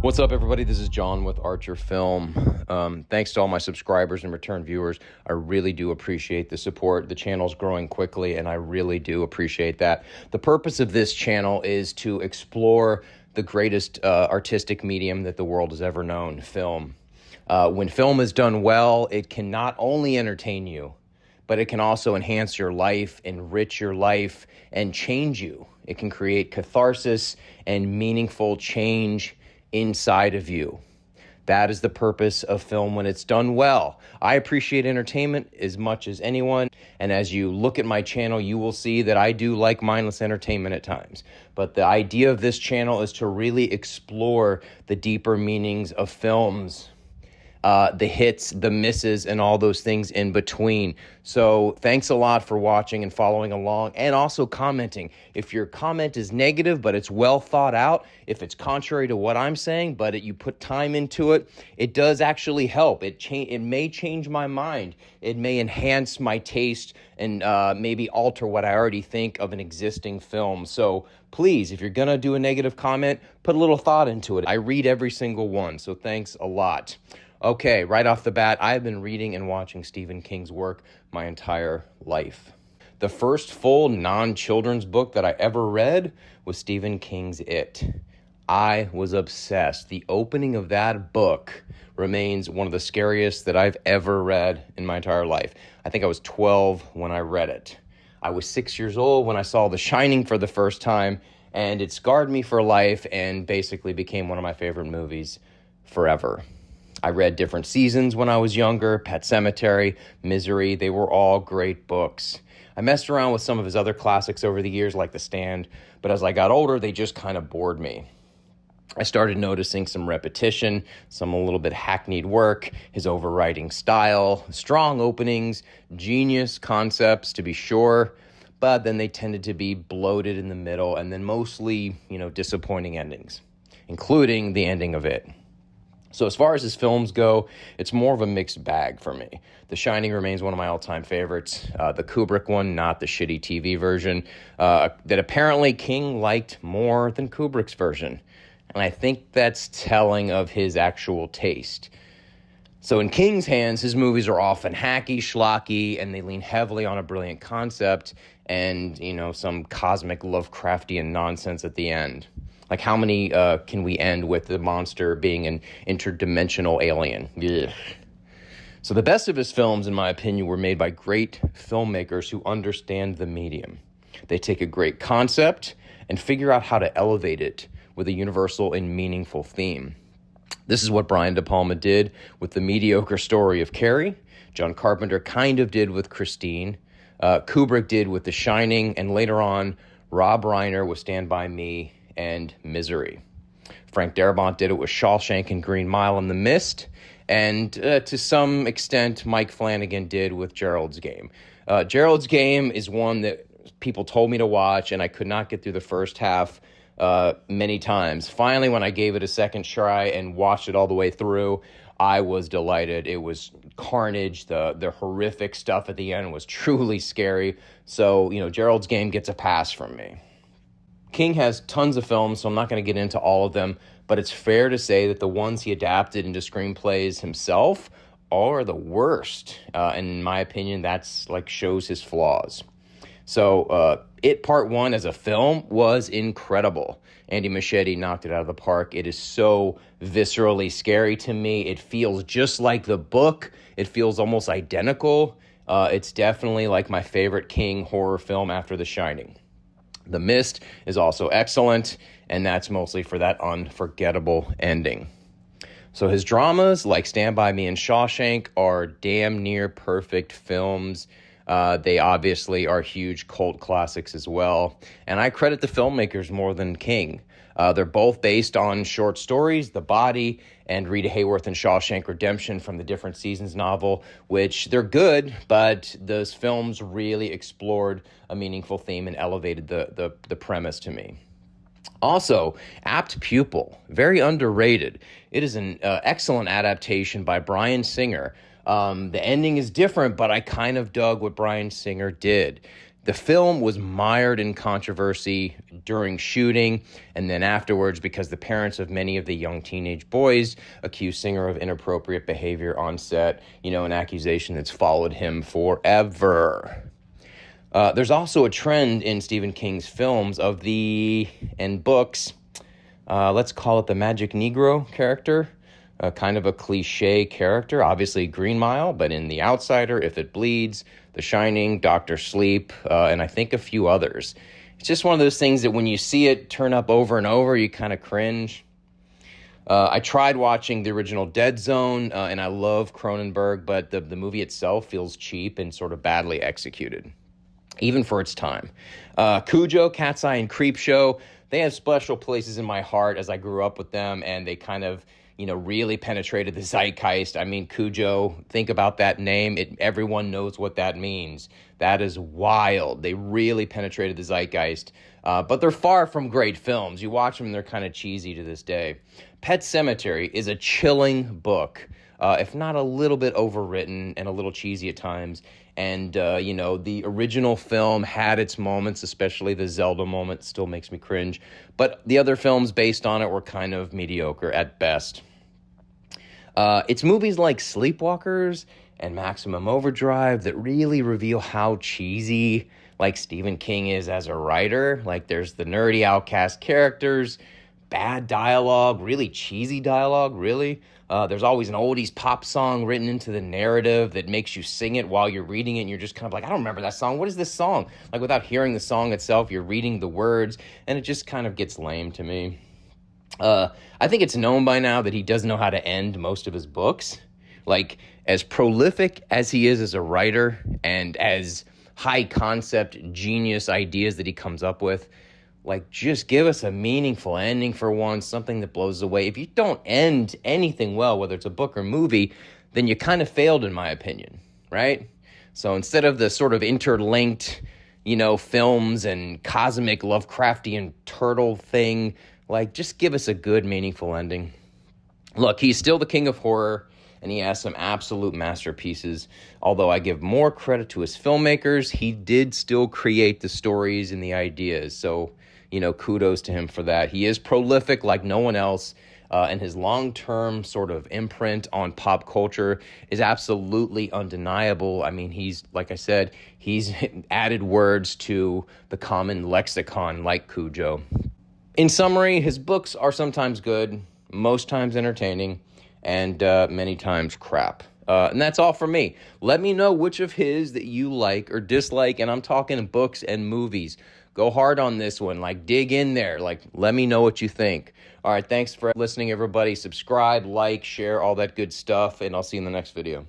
What's up, everybody? This is John with Archer Film. Thanks to all my subscribers and return viewers. I really do appreciate the support. The channel's growing quickly, and I really do appreciate that. The purpose of this channel is to explore the greatest artistic medium that the world has ever known, film. When film is done well, it can not only entertain you, but it can also enhance your life, enrich your life, and change you. It can create catharsis and meaningful change inside of you. That is the purpose of film when it's done well. I appreciate entertainment as much as anyone, and as you look at my channel, you will see that I do like mindless entertainment at times. But the idea of this channel is to really explore the deeper meanings of films, the hits, the misses, and all those things in between. So thanks a lot for watching and following along, and also commenting. If your comment is negative, but it's well thought out, if it's contrary to what I'm saying, but you put time into it, it does actually help. It may change my mind. It may enhance my taste and maybe alter what I already think of an existing film. So please, if you're going to do a negative comment, put a little thought into it. I read every single one, so thanks a lot. Okay, right off the bat, I've been reading and watching Stephen King's work my entire life. The first full non-children's book that I ever read was Stephen King's It. I was obsessed. The opening of that book remains one of the scariest that I've ever read in my entire life. I think I was 12 when I read it. I was 6 years old when I saw The Shining for the first time, and it scarred me for life and basically became one of my favorite movies forever. I read different seasons when I was younger, Pet Sematary, Misery. They were all great books. I messed around with some of his other classics over the years, like The Stand, but as I got older, they just kind of bored me. I started noticing some repetition, some a little bit hackneyed work, his overwriting style, strong openings, genius concepts to be sure, but then they tended to be bloated in the middle, and then mostly, disappointing endings, including the ending of It. So as far as his films go, it's more of a mixed bag for me. The Shining remains one of my all-time favorites. The Kubrick one, not the shitty TV version, that apparently King liked more than Kubrick's version. And I think that's telling of his actual taste. So in King's hands, his movies are often hacky, schlocky, and they lean heavily on a brilliant concept and, some cosmic Lovecraftian nonsense at the end. Like, how many can we end with the monster being an interdimensional alien? Ugh. So the best of his films, in my opinion, were made by great filmmakers who understand the medium. They take a great concept and figure out how to elevate it with a universal and meaningful theme. This is what Brian De Palma did with the mediocre story of Carrie. John Carpenter kind of did with Christine. Kubrick did with The Shining. And later on, Rob Reiner with Stand By Me and Misery. Frank Darabont did it with Shawshank and Green Mile and The Mist, and to some extent, Mike Flanagan did with Gerald's Game. Gerald's Game is one that people told me to watch, and I could not get through the first half many times. Finally, when I gave it a second try and watched it all the way through, I was delighted. It was carnage. The horrific stuff at the end was truly scary. So, Gerald's Game gets a pass from me. King has tons of films, so I'm not going to get into all of them, but it's fair to say that the ones he adapted into screenplays himself are the worst. And in my opinion, that's shows his flaws. So It Part 1 as a film was incredible. Andy Muschietti knocked it out of the park. It is so viscerally scary to me. It feels just like the book. It feels almost identical. It's definitely my favorite King horror film after The Shining. The Mist is also excellent, and that's mostly for that unforgettable ending. So his dramas, like Stand By Me and Shawshank, are damn near perfect films. They obviously are huge cult classics as well, and I credit the filmmakers more than King. They're both based on short stories, The Body and Rita Hayworth and Shawshank Redemption from the Different Seasons novel, which they're good, but those films really explored a meaningful theme and elevated the premise to me. Also, Apt Pupil, very underrated. It is an excellent adaptation by Bryan Singer. The ending is different, but I kind of dug what Bryan Singer did. The film was mired in controversy during shooting and then afterwards because the parents of many of the young teenage boys accused Singer of inappropriate behavior on set, an accusation that's followed him forever. There's also a trend in Stephen King's films and books, let's call it the Magic Negro character, kind of a cliche character, obviously Green Mile, but in The Outsider, If It Bleeds, The Shining, Dr. Sleep, and I think a few others. It's just one of those things that when you see it turn up over and over, you kind of cringe. I tried watching the original Dead Zone, and I love Cronenberg, but the movie itself feels cheap and sort of badly executed, even for its time. Cujo, Cat's Eye, and Creepshow, they have special places in my heart as I grew up with them, and they kind of really penetrated the zeitgeist. I mean, Cujo, think about that name. Everyone knows what that means. That is wild. They really penetrated the zeitgeist. But they're far from great films. You watch them and they're kind of cheesy to this day. Pet Sematary is a chilling book, if not a little bit overwritten and a little cheesy at times. And, the original film had its moments, especially the Zelda moment still makes me cringe. But the other films based on it were kind of mediocre at best. It's movies like Sleepwalkers and Maximum Overdrive that really reveal how cheesy, Stephen King is as a writer. There's the nerdy outcast characters, bad dialogue, really cheesy dialogue, really. There's always an oldies pop song written into the narrative that makes you sing it while you're reading it, and you're just kind of like, I don't remember that song. What is this song? Without hearing the song itself, you're reading the words, and it just kind of gets lame to me. I think it's known by now that he doesn't know how to end most of his books. As prolific as he is as a writer and as high concept genius ideas that he comes up with, just give us a meaningful ending for once, something that blows away. If you don't end anything well, whether it's a book or movie, then you kind of failed in my opinion, right? So instead of the sort of interlinked, films and cosmic Lovecraftian turtle thing, just give us a good, meaningful ending. Look, he's still the king of horror, and he has some absolute masterpieces. Although I give more credit to his filmmakers, he did still create the stories and the ideas. So, kudos to him for that. He is prolific like no one else, and his long-term sort of imprint on pop culture is absolutely undeniable. I mean, he's added words to the common lexicon like Cujo. In summary, his books are sometimes good, most times entertaining, and many times crap. And that's all from me. Let me know which of his that you like or dislike, and I'm talking books and movies. Go hard on this one. Dig in there. Let me know what you think. All right, thanks for listening, everybody. Subscribe, share, all that good stuff, and I'll see you in the next video.